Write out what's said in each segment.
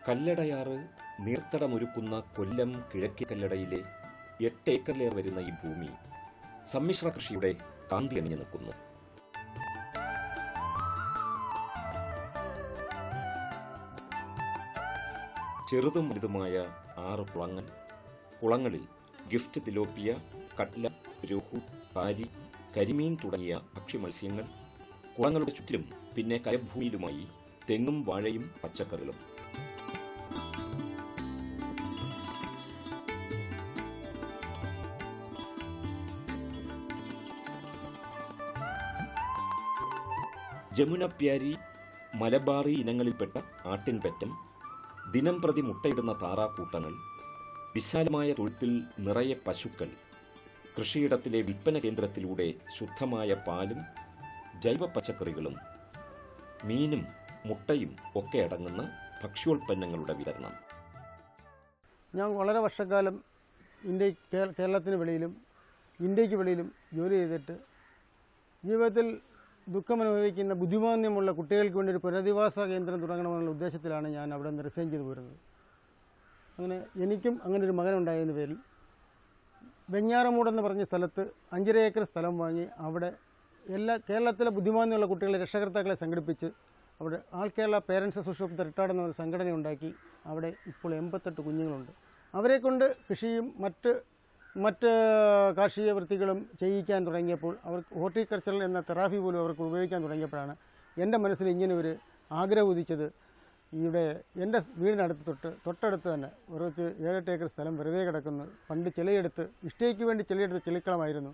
കല്ലടയാറ് നീർത്തടമൊരുക്കുന്ന കൊല്ലം കിഴക്കേ കല്ലടയിലെ 8 ഏക്കറിലേറെ വരുന്ന ഈ ഭൂമി സമ്മിശ്ര കൃഷിയുടെ കാന്തി അണിഞ്ഞു നിൽക്കുന്നു. ചെറുതും വലുതുമായ 6 കുളങ്ങൾ, കുളങ്ങളിൽ ഗിഫ്റ്റ് തിലോപ്പിയ, കട്ല, രോഹു, കാരി, കരിമീൻ തുടങ്ങിയ ഭക്ഷ്യമത്സ്യങ്ങൾ, കുളങ്ങളുടെ ചുറ്റിലും പിന്നെ കരഭൂമിയിലുമായി തെങ്ങും വാഴയും പച്ചക്കറികളും. ജമുനപ്യാരി, മലബാറി ഇനങ്ങളിൽപ്പെട്ട ആട്ടിൻപറ്റം, ദിനം പ്രതി മുട്ടയിടുന്ന താറാക്കൂട്ടങ്ങൾ, വിശാലമായ തൊഴുത്തിൽ നിറയെ പശുക്കൾ, കൃഷിയിടത്തിലെ വിൽപ്പന കേന്ദ്രത്തിലൂടെ ശുദ്ധമായ പാലും ജൈവ പച്ചക്കറികളും മീനും മുട്ടയും ഒക്കെ അടങ്ങുന്ന ഭക്ഷ്യോൽപ്പന്നങ്ങളുടെ വിതരണം. ഞാൻ വളരെ വർഷക്കാലം കേരളത്തിന് വെളിയിലും ഇന്ത്യക്ക് വെളിയിലും ജോലി ചെയ്തിട്ട് ജീവിതത്തിൽ ദുഃഖമനുഭവിക്കുന്ന ബുദ്ധിമാന്യമുള്ള കുട്ടികൾക്ക് വേണ്ടി ഒരു പുനരധിവാസ കേന്ദ്രം തുടങ്ങണമെന്നുള്ള ഉദ്ദേശത്തിലാണ് ഞാൻ അവിടെ നിന്ന് റിസൈൻ ചെയ്തു പോരുന്നത്. അങ്ങനെ എനിക്കും അങ്ങനെ ഒരു മകനുണ്ടായതിന് പേരിൽ വെഞ്ഞാറമൂടെന്ന് പറഞ്ഞ സ്ഥലത്ത് 5.5 ഏക്കർ സ്ഥലം വാങ്ങി അവിടെ കേരളത്തിലെ ബുദ്ധിമാന്യമുള്ള കുട്ടികളെ രക്ഷകർത്താക്കളെ സംഘടിപ്പിച്ച് അവിടെ all Kerala parents association of the retired എന്ന സംഘടന ഉണ്ടാക്കി അവിടെ ഇപ്പോൾ 88 കുഞ്ഞുങ്ങളുണ്ട്. അവരെക്കൊണ്ട് കൃഷിയും മറ്റ് കാർഷിക വൃത്തികളും ചെയ്യിക്കാൻ തുടങ്ങിയപ്പോൾ അവർക്ക് ഹോർട്ടിക്കൾച്ചറൽ എന്ന തെറാപ്പി പോലും അവർക്ക് ഉപയോഗിക്കാൻ തുടങ്ങിയപ്പോഴാണ് എൻ്റെ മനസ്സിൽ ഇങ്ങനെ ഒരു ആഗ്രഹം ഉദിച്ചത്. ഇവിടെ എൻ്റെ വീടിനടുത്ത് തൊട്ടടുത്ത് തന്നെ ഒരു 7-8 ഏക്കർ സ്ഥലം വെറുതെ കിടക്കുന്നു. പണ്ട് ചെളിയെടുത്ത് ഇഷ്ടയ്ക്ക് വേണ്ടി ചെളിയെടുത്ത് ചെളിക്കളമായിരുന്നു.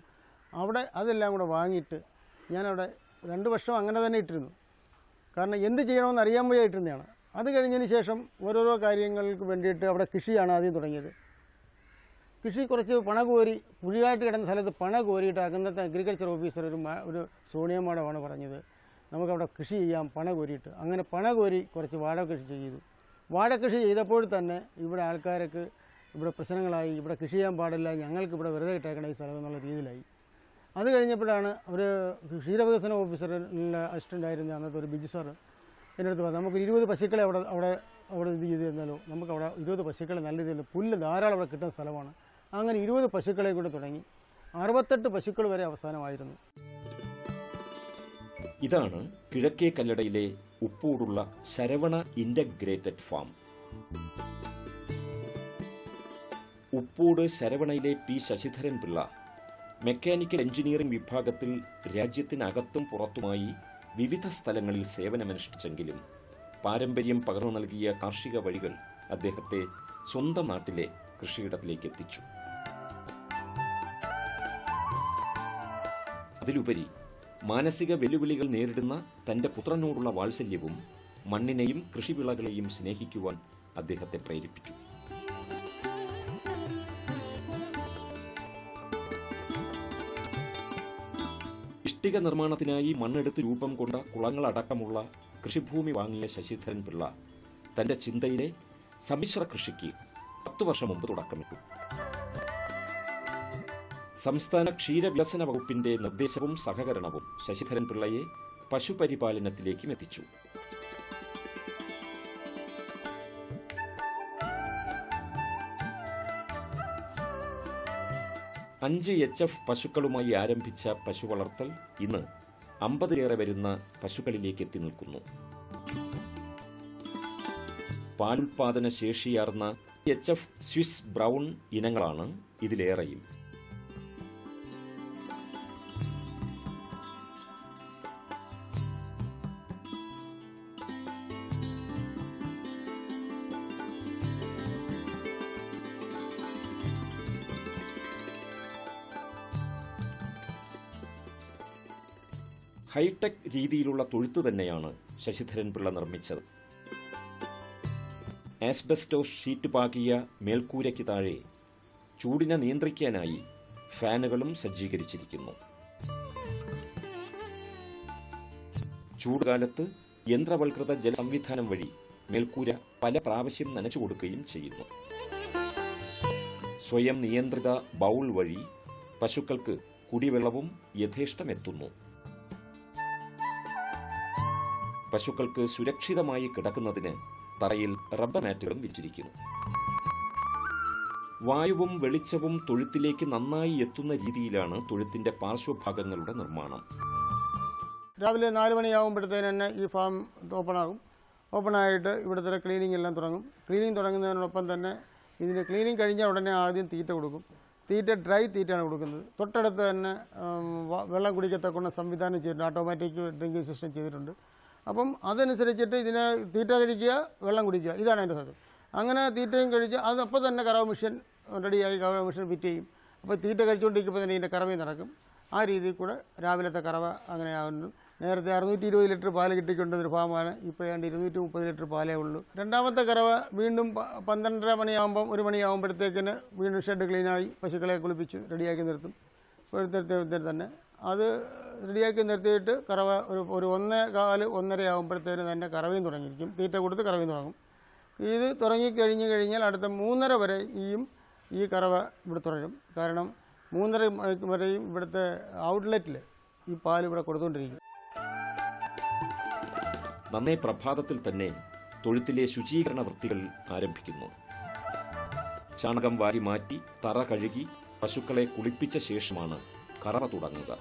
അവിടെ അതെല്ലാം കൂടെ വാങ്ങിയിട്ട് ഞാനവിടെ 2 വർഷം അങ്ങനെ തന്നെ ഇട്ടിരുന്നു. കാരണം എന്ത് ചെയ്യണമെന്ന് അറിയാൻ വയ്യ ഇട്ടിരുന്നതാണ്. അത് കഴിഞ്ഞതിന് ശേഷം ഓരോരോ കാര്യങ്ങൾക്ക് വേണ്ടിയിട്ട് അവിടെ കൃഷിയാണ് ആദ്യം തുടങ്ങിയത്. കൃഷി കുറച്ച് പണ കോരി പുതിയതായിട്ട് കിടന്ന സ്ഥലത്ത് പണ കോരിയിട്ട് അന്നത്തെ അഗ്രികൾച്ചർ ഓഫീസർ ഒരു സോണിയ മാഡമാണ് പറഞ്ഞത് നമുക്കവിടെ കൃഷി ചെയ്യാം പണ കോരിയിട്ട്. അങ്ങനെ പണ കോരി കുറച്ച് വാഴ കൃഷി ചെയ്തു. വാഴ കൃഷി ചെയ്തപ്പോൾ തന്നെ ഇവിടെ ആൾക്കാർക്ക് ഇവിടെ പ്രശ്നങ്ങളായി, ഇവിടെ കൃഷി ചെയ്യാൻ പാടില്ല, ഞങ്ങൾക്ക് ഇവിടെ വെറുതെ ഇട്ടേക്കണം ഈ സ്ഥലം എന്നുള്ള രീതിയിലായി. അത് കഴിഞ്ഞപ്പോഴാണ് ഒരു ക്ഷീരവികസന ഓഫീസറിൻ്റെ അസിസ്റ്റൻ്റായിരുന്ന അന്നത്തെ ഒരു ബിജു സാർ എൻ്റെ അടുത്ത് പറഞ്ഞു നമുക്ക് 20 പശുക്കളെ അവിടെ ഇത് ചെയ്ത് തന്നാലോ, നമുക്കവിടെ 20 പശുക്കളെ നല്ല രീതിയിൽ പുല്ല് ധാരാളം അവിടെ കിട്ടുന്ന സ്ഥലമാണ്. അങ്ങനെ 20 പശുക്കളെ കൊണ്ട് തുടങ്ങി 68 പശുക്കൾ വരെ അവസാനമായിരുന്നു. ഇതാണ് കിഴക്കേ കല്ലടയിലെ ഉപ്പൂടുള്ള ശരവണ ഇൻ്റഗ്രേറ്റഡ് ഫാം. ഉപ്പൂട് ശരവണയിലെ P Sasidharan Pillai mechanical engineering വിഭാഗത്തിൽ രാജ്യത്തിനകത്തും പുറത്തുമായി വിവിധ സ്ഥലങ്ങളിൽ സേവനമനുഷ്ഠിച്ചെങ്കിലും പാരമ്പര്യം പകർന്നു നൽകിയ കാർഷിക വഴികൾ അദ്ദേഹത്തെ സ്വന്തം നാട്ടിലെ കൃഷിയിടത്തിലേക്ക് എത്തിച്ചു. അതിലുപരി മാനസിക വെല്ലുവിളികൾ നേരിടുന്ന തന്റെ പുത്രനോടുള്ള വാത്സല്യവും മണ്ണിനെയും കൃഷിവിളകളെയും സ്നേഹിക്കുവാൻ അദ്ദേഹത്തെ പ്രേരിപ്പിച്ചു. ഇഷ്ടിക നിർമ്മാണത്തിനായി മണ്ണെടുത്ത് രൂപം കൊണ്ട കുളങ്ങളടക്കമുള്ള കൃഷിഭൂമി വാങ്ങിയ ശശിധരൻ പിള്ള തന്റെ ചിന്തയിലെ സമ്മിശ്ര കൃഷിക്ക് 10 വർഷം മുമ്പ് തുടക്കമിട്ടു. സംസ്ഥാന ക്ഷീരവികസന വകുപ്പിന്റെ നിർദ്ദേശവും സഹകരണവും ശശിധരൻ പിള്ളയെ പശുപരിപാലനത്തിലേക്കും എത്തിച്ചു. 5 HF പശുക്കളുമായി ആരംഭിച്ച പശു വളർത്തൽ ഇന്ന് 50-ലേറെ വരുന്ന പശുക്കളിലേക്ക് എത്തി നിൽക്കുന്നു. പാലുൽപാദന ശേഷിയാർന്ന HF സ്വിസ് ബ്രൗൺ ഇനങ്ങളാണ് ഇതിലേറെയും. ഹൈടെക് രീതിയിലുള്ള തൊഴുത്ത് തന്നെയാണ് ശശിധരൻ പിള്ള നിർമ്മിച്ചത്. ആസ്ബസ്റ്റോസ് ഷീറ്റ് പാകിയ മേൽക്കൂരയ്ക്ക് താഴെ ചൂടിനെ നിയന്ത്രിക്കാനായി ഫാനുകളും സജ്ജീകരിച്ചിരിക്കുന്നു. ചൂടുകാലത്ത് യന്ത്രവൽകൃത ജല സംവിധാനം വഴി മേൽക്കൂര പല പ്രാവശ്യം നനച്ചു കൊടുക്കുകയും ചെയ്യുന്നു. സ്വയം നിയന്ത്രിത ബൗൾ വഴി പശുക്കൾക്ക് കുടിവെള്ളവും യഥേഷ്ടം എത്തുന്നു. പശുക്കൾക്ക് സുരക്ഷിതമായി കിടക്കുന്നതിന് തറയിൽ റബ്ബർ മാറ്റുകളും വിരിച്ചിരിക്കുന്നു. വായുവും വെളിച്ചവും തൊഴുത്തിലേക്ക് നന്നായി എത്തുന്ന രീതിയിലാണ് തൊഴുത്തിന്റെ പാർശ്വഭാഗങ്ങളുടെ നിർമ്മാണം. രാവിലെ 4 മണിയാകുമ്പോഴത്തേന് തന്നെ ഈ ഫാം ഓപ്പണായിട്ട് ഇവിടുത്തെ ക്ലീനിങ് എല്ലാം തുടങ്ങും. ക്ലീനിങ് തുടങ്ങുന്നതിനോടൊപ്പം തന്നെ ഇതിന് ക്ലീനിങ് കഴിഞ്ഞാൽ ഉടനെ ആദ്യം തീറ്റ കൊടുക്കും. ഡ്രൈ തീറ്റയാണ് കൊടുക്കുന്നത്. തൊട്ടടുത്ത് തന്നെ വെള്ളം കുടിക്കത്തക്കൊണ്ട് സംവിധാനം ചെയ്തിട്ടുണ്ട്. ഓട്ടോമാറ്റിക് ഡ്രിങ്കിങ് സിസ്റ്റം ചെയ്തിട്ടുണ്ട്. അപ്പം അതനുസരിച്ചിട്ട് ഇതിന് തീറ്റ കഴിക്കുക, വെള്ളം കുടിക്കുക, ഇതാണ് അതിൻ്റെ സാധ്യത. അങ്ങനെ തീറ്റയും കഴിച്ച് അതപ്പോൾ തന്നെ കറവ മെഷീൻ റെഡിയായി കറവ മെഷീൻ ഫിറ്റ് ചെയ്യും. അപ്പോൾ തീറ്റ കഴിച്ചുകൊണ്ടിരിക്കുമ്പോൾ തന്നെ ഇതിൻ്റെ കറവയും നടക്കും. ആ രീതിയിൽ കൂടെ രാവിലത്തെ കറവ അങ്ങനെ ആകുന്നു. നേരത്തെ 620 ലിറ്റർ പാല് കിട്ടിക്കൊണ്ടൊരു ഫാമാണ്. ഇപ്പോൾ ഏതാണ്ട് 230 ലിറ്റർ പാലേ ഉള്ളൂ. രണ്ടാമത്തെ കറവ വീണ്ടും 12:30 മണിയാകുമ്പം 1 മണിയാകുമ്പോഴത്തേക്കിന് വീണ്ടും ഷെഡ് ക്ലീനായി പശുക്കളെ കുളിപ്പിച്ച് റെഡിയാക്കി നിർത്തും. തന്നെ അത് റെഡിയാക്കി നിർത്തിയിട്ട് കറവ ഒരു 1:15-1:30 ആകുമ്പോഴത്തേന് തന്നെ കറവയും തുടങ്ങിയിരിക്കും. തീറ്റ കൊടുത്ത് കറവയും തുടങ്ങും. ഇത് കഴിഞ്ഞാൽ അടുത്ത 3:30 വരെ ഈ കറവ ഇവിടെ തുടരും. കാരണം 3:30 വരെയും ഇവിടുത്തെ ഔട്ട്ലെറ്റിൽ ഈ പാൽ ഇവിടെ കൊടുത്തുകൊണ്ടിരിക്കും. നന്നേ പ്രഭാതത്തിൽ തന്നെ തൊഴുത്തിലെ ശുചീകരണ വൃത്തികൾ ആരംഭിക്കുന്നു. ചാണകം വാരി മാറ്റി തറ കഴുകി പശുക്കളെ കുളിപ്പിച്ച ശേഷമാണ് കറവ തുടങ്ങുക.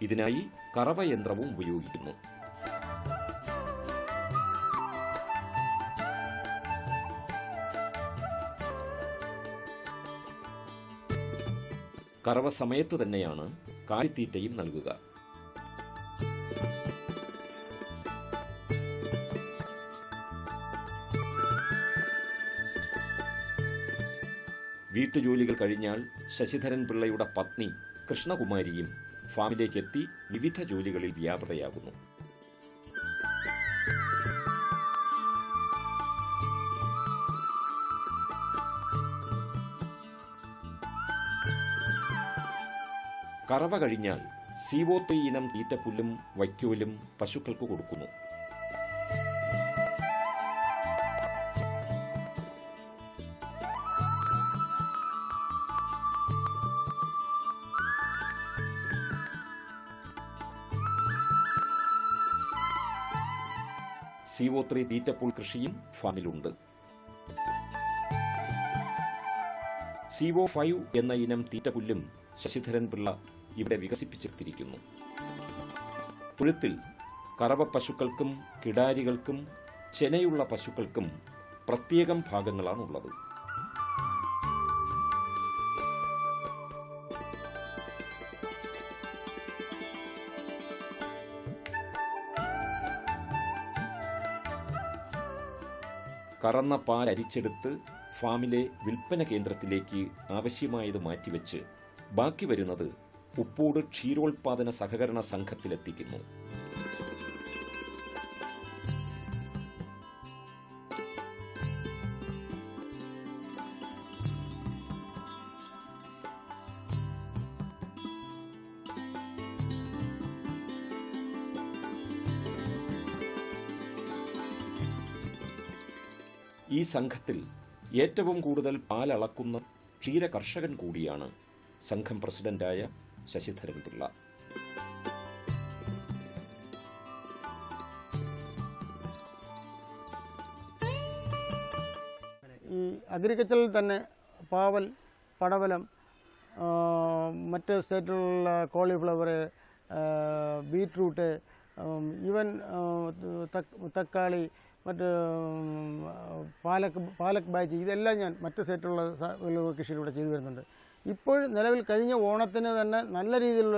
ഇതിനായി കറവ യന്ത്രവും ഉപയോഗിക്കുന്നു. കറവ സമയത്ത് തന്നെയാണ് കാലിത്തീറ്റയും നൽകുക. വീട്ടുജോലികൾ കഴിഞ്ഞാൽ ശശിധരൻ പിള്ളയുടെ പത്നി കൃഷ്ണകുമാരിയും ഫാമിലേക്കെത്തി വിവിധ ജോലികളിൽ വ്യാപൃതയാകുന്നു. കറവ കഴിഞ്ഞാൽ CO3 ഇനം തീറ്റപ്പുല്ലും വൈക്കോലും പശുക്കൾക്ക് കൊടുക്കുന്നു. CO3 തീറ്റപ്പുൽ കൃഷിയും ഫാമിലുണ്ട്. CO5 എന്ന ഇനം തീറ്റപ്പുല്ലും ശശിധരൻ പിള്ള ഇവിടെ വികസിപ്പിച്ചെടുത്തിരിക്കുന്നു. തൊഴുത്തിൽ കറവ പശുക്കൾക്കും കിടാരികൾക്കും ചെനയുള്ള പശുക്കൾക്കും പ്രത്യേകം ഭാഗങ്ങളാണുള്ളത്. കറന്ന പാൽ അരിച്ചെടുത്ത് ഫാമിലെ വിൽപ്പന കേന്ദ്രത്തിലേക്ക് ആവശ്യമായത് മാറ്റിവെച്ച് ബാക്കി വരുന്നത് ഉപ്പൂട് ക്ഷീരോത്പാദന സഹകരണ സംഘത്തിലെത്തിക്കുന്നു. ഈ സംഘത്തിൽ ഏറ്റവും കൂടുതൽ പാലളക്കുന്ന ക്ഷീര കർഷകൻ കൂടിയാണ് സംഘം പ്രസിഡന്റായ ശശിധരൻ പിള്ള. ഈ അഗ്രികൾച്ചറിൽ തന്നെ പാവൽ, പടവലം, മറ്റ് സ്റ്റേറ്റിലുള്ള കോളിഫ്ലവർ, ബീറ്റ്റൂട്ട്, ഈവൻ തക്കാളി, മറ്റ് പാലക് ബാജി, ഇതെല്ലാം ഞാൻ മറ്റ് സ്റ്റേറ്റിലുള്ള കൃഷിയിലൂടെ ചെയ്തു വരുന്നുണ്ട്. ഇപ്പോൾ നിലവിൽ കഴിഞ്ഞ ഓണത്തിന് തന്നെ നല്ല രീതിയിലുള്ള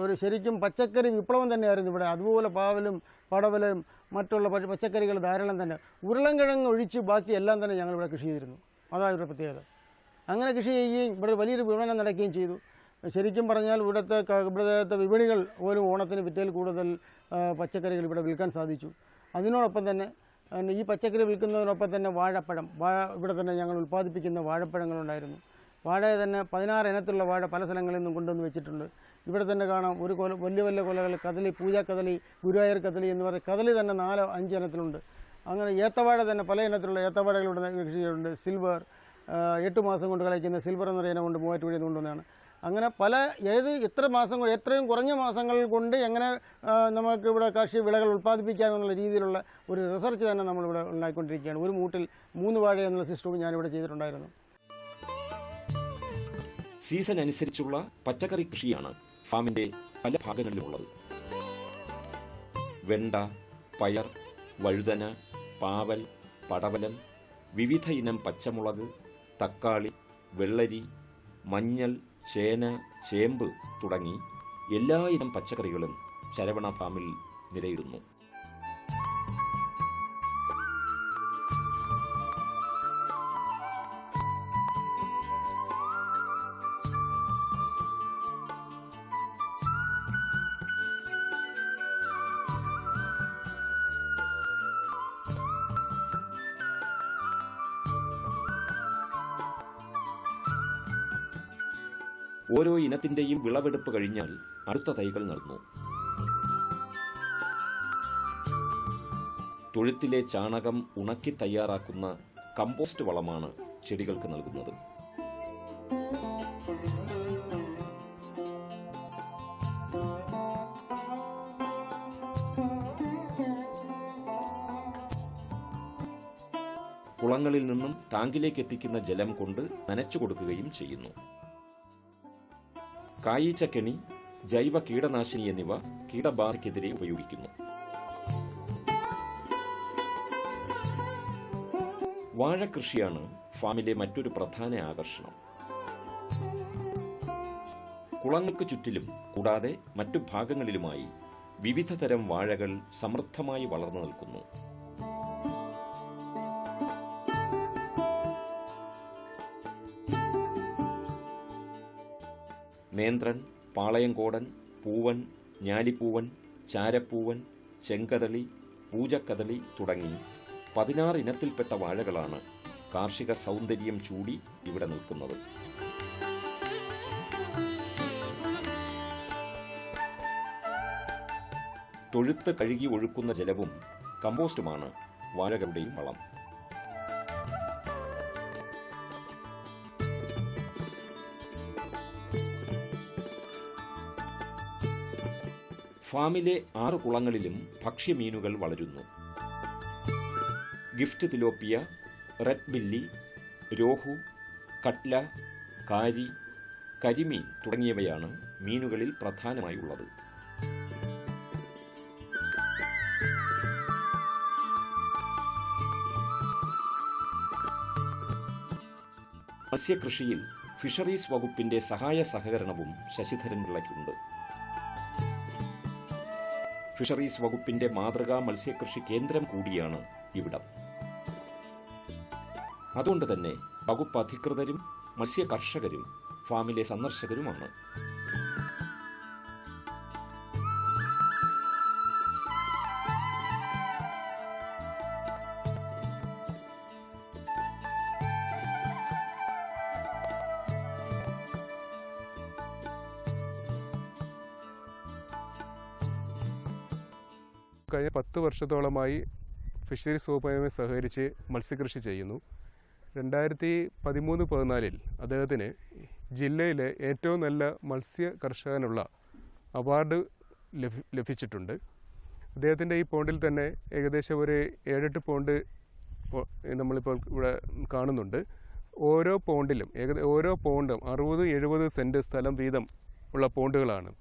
ഒരു ശരിക്കും പച്ചക്കറി വിപ്ലവം തന്നെയായിരുന്നു ഇവിടെ. അതുപോലെ പാവലും പടവലും മറ്റുള്ള പച്ചക്കറികൾ ധാരാളം തന്നെ. ഉരുളൻകിഴങ്ങ് ഒഴിച്ച് ബാക്കി എല്ലാം തന്നെ ഞങ്ങളിവിടെ കൃഷി ചെയ്തിരുന്നു. അതാണ് ഇവിടെ പ്രത്യേകത. അങ്ങനെ കൃഷി ചെയ്യുകയും ഇവിടെ വലിയൊരു വിപണനം നടക്കുകയും ചെയ്തു. ശരിക്കും പറഞ്ഞാൽ ഇവിടുത്തെ വിപണികൾ പോലും ഓണത്തിന് വിറ്റയിൽ കൂടുതൽ പച്ചക്കറികൾ ഇവിടെ വിൽക്കാൻ സാധിച്ചു. അതിനോടൊപ്പം തന്നെ ഈ പച്ചക്കറി വിൽക്കുന്നതിനൊപ്പം തന്നെ വാഴപ്പഴം ഇവിടെ തന്നെ ഞങ്ങൾ ഉൽപ്പാദിപ്പിക്കുന്ന വാഴപ്പഴങ്ങളുണ്ടായിരുന്നു. വാഴ തന്നെ 16 ഇനത്തിലുള്ള വാഴ പല സ്ഥലങ്ങളിൽ നിന്നും കൊണ്ടുവന്ന് വെച്ചിട്ടുണ്ട്. ഇവിടെ തന്നെ കാണാം ഒരു വലിയ വലിയ കൊലകൾ, കദളി, പൂജാക്കദളി, ഗുരുവായൂർ കദളി എന്ന് പറയുന്ന കദളി തന്നെ 4-5 ഇനത്തിലുണ്ട്. അങ്ങനെ ഏത്തവാഴ തന്നെ പല ഇനത്തിലുള്ള ഏത്തവാഴകൾ ഇവിടെ കൃഷി ചെയ്യുന്നുണ്ട്. സിൽവർ 8 മാസം കൊണ്ട് കളിക്കുന്ന സിൽവർ എന്ന ഇനം കൊണ്ട് 3 കൊണ്ടുവന്നതാണ്. അങ്ങനെ എത്ര മാസം കൊണ്ട് എത്രയും കുറഞ്ഞ മാസങ്ങൾ കൊണ്ട് എങ്ങനെ നമുക്ക് ഇവിടെ കാർഷിക വിളകൾ ഉൽപ്പാദിപ്പിക്കാമെന്നുള്ള രീതിയിലുള്ള ഒരു റിസർച്ച് തന്നെ നമ്മളിവിടെ ഉണ്ടായിക്കൊണ്ടിരിക്കുകയാണ്. ഒരു മൂട്ടിൽ 3 വാഴ എന്നുള്ള സിസ്റ്റവും ഞാനിവിടെ ചെയ്തിട്ടുണ്ടായിരുന്നു. സീസൺ അനുസരിച്ചുള്ള പച്ചക്കറി കൃഷിയാണ് ഫാമിന്റെ പല ഭാഗങ്ങളിലുള്ളത്. വെണ്ട, പയർ, വഴുതന, പാവൽ, പടവലം, വിവിധ ഇനം പച്ചമുളക്, തക്കാളി, വെള്ളരി, മഞ്ഞൾ, ചേന, ചേമ്പ് തുടങ്ങി എല്ലാ ഇനം പച്ചക്കറികളും ശരവണ ഫാമിൽ നിലയിടുന്നു. ഓരോ ഇനത്തിന്റെയും വിളവെടുപ്പ് കഴിഞ്ഞാൽ അടുത്ത തൈകൾ നടുന്നു. തൊഴുത്തിലെ ചാണകം ഉണക്കി തയ്യാറാക്കുന്ന കമ്പോസ്റ്റ് വളമാണ് ചെടികൾക്ക് നൽകുന്നത്. കുളങ്ങളിൽ നിന്നും ടാങ്കിലേക്ക് എത്തിക്കുന്ന ജലം കൊണ്ട് നനച്ചു കൊടുക്കുകയും ചെയ്യുന്നു. കായീച്ചക്കെണി, ജൈവ കീടനാശിനി എന്നിവ കീടബാധയ്ക്കെതിരെ ഉപയോഗിക്കുന്നു. വാഴകൃഷിയാണ് ഫാമിലെ മറ്റൊരു പ്രധാന ആകർഷണം. കുളങ്ങൾക്ക് ചുറ്റിലും കൂടാതെ മറ്റു ഭാഗങ്ങളിലുമായി വിവിധ തരം വാഴകൾ സമൃദ്ധമായി വളർന്നു നിൽക്കുന്നു. നേന്ത്രൻ, പാളയംകോടൻ, പൂവൻ, ഞാലിപ്പൂവൻ, ചാരപ്പൂവൻ, ചെങ്കദളി, പൂജക്കദളി തുടങ്ങി 16 ഇനത്തിൽപ്പെട്ട വാഴകളാണ് കാർഷിക സൗന്ദര്യം ചൂടി ഇവിടെ നിൽക്കുന്നത്. തൊഴുത്ത് കഴുകി ഒഴുക്കുന്ന ജലവും കമ്പോസ്റ്റുമാണ് വാഴകളുടെയും വളം. ഫാമിലെ 6 കുളങ്ങളിലും ഭക്ഷ്യമീനുകൾ വളരുന്നു. Gift tilapia, red belly, rohu, catla, കാരി, കരിമീൻ തുടങ്ങിയവയാണ് മീനുകളിൽ പ്രധാനമായുള്ളത്. മത്സ്യകൃഷിയിൽ ഫിഷറീസ് വകുപ്പിന്റെ സഹായ സഹകരണവും ശശിധരൻ പിള്ളയ്ക്കുണ്ട്. ഫിഷറീസ് വകുപ്പിന്റെ മാതൃകാ മത്സ്യകൃഷി കേന്ദ്രം കൂടിയാണ് ഇവിടം. അതുകൊണ്ട് തന്നെ വകുപ്പ് അധികൃതരും മത്സ്യ കർഷകരും ഫാമിലെ സന്ദർശകരുമാണ്. കഴിഞ്ഞ 10 വർഷത്തോളമായി ഫിഷറീസ് വകുപ്പുമായി സഹകരിച്ച് മത്സ്യകൃഷി ചെയ്യുന്നു. 2013-14 അദ്ദേഹത്തിന് ജില്ലയിലെ ഏറ്റവും നല്ല മത്സ്യ കർഷകനുള്ള അവാർഡ് ലഭിച്ചിട്ടുണ്ട്. അദ്ദേഹത്തിൻ്റെ ഈ പോണ്ടിൽ തന്നെ ഏകദേശം ഒരു 7-8 പോണ്ട് നമ്മളിപ്പോൾ ഇവിടെ കാണുന്നുണ്ട്. ഓരോ പോണ്ടും 60-70 സെൻറ്റ് സ്ഥലം വീതം ഉള്ള പോണ്ടുകളാണ്.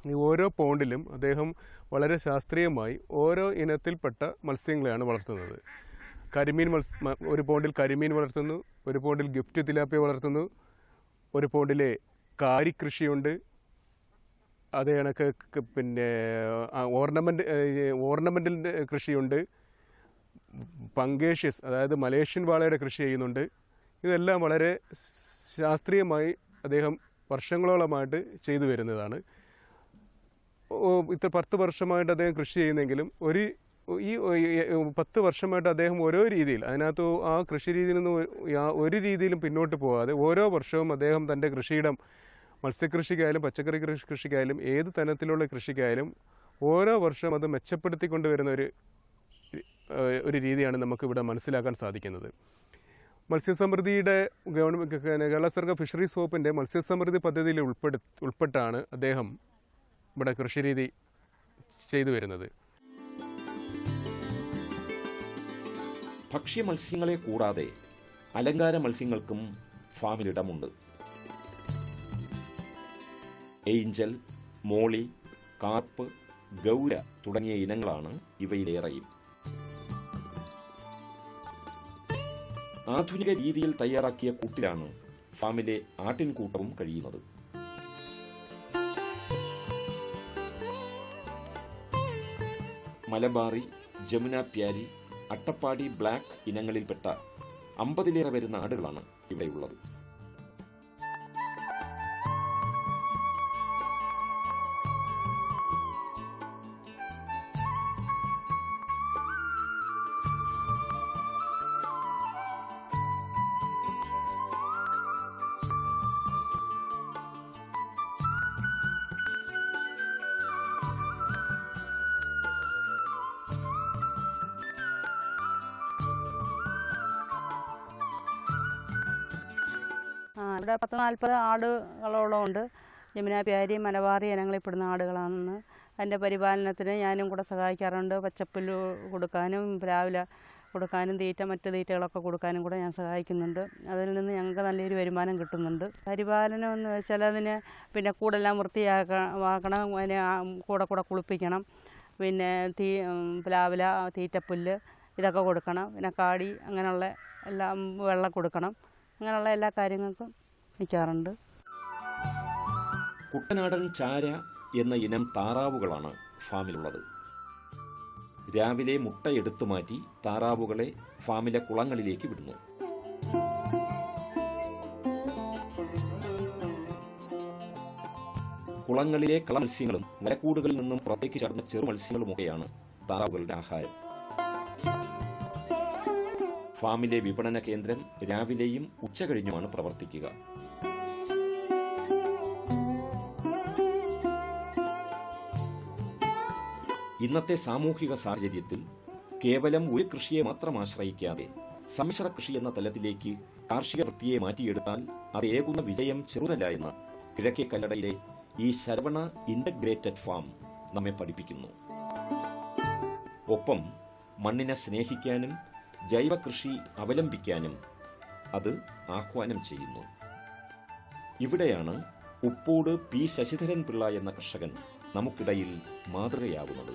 ഈ ഓരോ പോണ്ടിലും അദ്ദേഹം വളരെ ശാസ്ത്രീയമായി ഓരോ ഇനത്തിൽപ്പെട്ട മത്സ്യങ്ങളെയാണ് വളർത്തുന്നത്. ഒരു പോണ്ടിൽ കരിമീൻ വളർത്തുന്നു, ഒരു പോണ്ടിൽ ഗിഫ്റ്റ് തിലാപ്പിയ വളർത്തുന്നു, ഒരു പോണ്ടിലെ കാരി കൃഷിയുണ്ട്, അതേ കണക്ക് പിന്നെ ഓർണമെൻ്റൽ കൃഷിയുണ്ട്, പങ്കേഷ്യസ് അതായത് മലേഷ്യൻ വാളയുടെ കൃഷി ചെയ്യുന്നുണ്ട്. ഇതെല്ലാം വളരെ ശാസ്ത്രീയമായി അദ്ദേഹം വർഷങ്ങളോളമായിട്ട് ചെയ്തു വരുന്നതാണ്. ഇത്ര 10 വർഷമായിട്ട് അദ്ദേഹം കൃഷി ചെയ്യുന്നെങ്കിലും ഈ 10 വർഷമായിട്ട് അദ്ദേഹം ഓരോ രീതിയിൽ അതിനകത്ത് ആ കൃഷി രീതിയിൽ നിന്ന് ഒരു രീതിയിലും പിന്നോട്ട് പോകാതെ ഓരോ വർഷവും അദ്ദേഹം തൻ്റെ കൃഷിയിടം മത്സ്യകൃഷിക്കായാലും പച്ചക്കറി കൃഷിക്കായാലും ഏത് തരത്തിലുള്ള കൃഷിക്കായാലും ഓരോ വർഷം അത് മെച്ചപ്പെടുത്തിക്കൊണ്ടുവരുന്ന ഒരു രീതിയാണ് നമുക്കിവിടെ മനസ്സിലാക്കാൻ സാധിക്കുന്നത്. മത്സ്യസമൃദ്ധിയുടെ കേരള സർക്കാർ ഫിഷറീസ് വകുപ്പിൻ്റെ മത്സ്യസമൃദ്ധി പദ്ധതിയിൽ ഉൾപ്പെട്ടാണ് അദ്ദേഹം ഇവിടെ കൃഷിരീതി ചെയ്തു വരുന്നത്. ഭക്ഷ്യ മത്സ്യങ്ങളെ കൂടാതെ അലങ്കാര മത്സ്യങ്ങൾക്കും ഫാമിലിടമുണ്ട്. ഏഞ്ചൽ, മോളി, കാർപ്പ്, ഗൗര തുടങ്ങിയ ഇനങ്ങളാണ് ഇവയിലേറെയും. ആധുനിക രീതിയിൽ തയ്യാറാക്കിയ കൂട്ടിലാണ് ഫാമിലെ ആട്ടിൻകൂട്ടവും കഴിയുന്നത്. മലബാറി, ജമുന പ്യാരി, അട്ടപ്പാടി ബ്ലാക്ക് ഇനങ്ങളിൽപ്പെട്ട 50-ലേറെ വരുന്ന ആടുകളാണ് ഇവിടെയുള്ളത്. ഇവിടെ 40 ആടുകളോളം ഉണ്ട്. ജമുന പ്യാരി, മലബാറി ഇനങ്ങളിൽപ്പെടുന്ന ആടുകളാണെന്ന്. അതിൻ്റെ പരിപാലനത്തിന് ഞാനും കൂടെ സഹായിക്കാറുണ്ട്. പച്ചപ്പുല്ല് കൊടുക്കാനും രാവിലെ കൊടുക്കാനും മറ്റു തീറ്റകളൊക്കെ കൊടുക്കാനും കൂടെ ഞാൻ സഹായിക്കുന്നുണ്ട്. അതിൽ നിന്ന് ഞങ്ങൾക്ക് നല്ലൊരു വരുമാനം കിട്ടുന്നുണ്ട്. പരിപാലനം എന്ന് വെച്ചാൽ അതിന് കൂടെല്ലാം വൃത്തിയാക്കണം, അതിനെ കൂടെ കുളിപ്പിക്കണം, പ്ലാവില, തീറ്റപ്പുല്ല് ഇതൊക്കെ കൊടുക്കണം, കാടി അങ്ങനെയുള്ള എല്ലാം വെള്ളം കൊടുക്കണം, അങ്ങനെയുള്ള എല്ലാ കാര്യങ്ങൾക്കും നിൽക്കാറുണ്ട്. കുട്ടനാടൻ ചാര എന്ന ഇനം താറാവുകളാണ് ഫാമിലുള്ളത്. രാവിലെ മുട്ട എടുത്തു മാറ്റി താറാവുകളെ ഫാമിലെ കുളങ്ങളിലേക്ക് വിടുന്നു. കുളങ്ങളിലെ കളമത്സ്യങ്ങളും മരക്കൂടുകളിൽ നിന്നും പുറത്തേക്ക് ചാടുന്ന ചെറുമത്സ്യങ്ങളുമൊക്കെയാണ് താറാവുകളുടെ ആഹാരം. ഫാമിലെ വിപണന കേന്ദ്രം രാവിലെയും ഉച്ചകഴിഞ്ഞുമാണ് പ്രവർത്തിക്കുക. ഇന്നത്തെ സാമൂഹിക സാഹചര്യത്തിൽ കേവലം ഒരു കൃഷിയെ മാത്രം ആശ്രയിക്കാതെ സമ്മിശ്ര കൃഷി എന്ന തലത്തിലേക്ക് കാർഷിക വൃത്തിയെ മാറ്റിയെടുത്താൽ അത് ഏകുന്ന വിജയം ചെറുതല്ല എന്ന് കിഴക്കേ കല്ലടയിലെ ഈ ശരവണ ഇന്റഗ്രേറ്റഡ് ഫാം നമ്മെ പഠിപ്പിക്കുന്നു. ഒപ്പം മണ്ണിനെ സ്നേഹിക്കാനും ജൈവ കൃഷി അവലംബിക്കാനും അത് ആഹ്വാനം ചെയ്യുന്നു. ഇവിടെയാണ് ഉപ്പോട് പി. ശശിധരൻ പിള്ള എന്ന കർഷകൻ നമുക്കിടയിൽ മാതൃകയാവുന്നത്.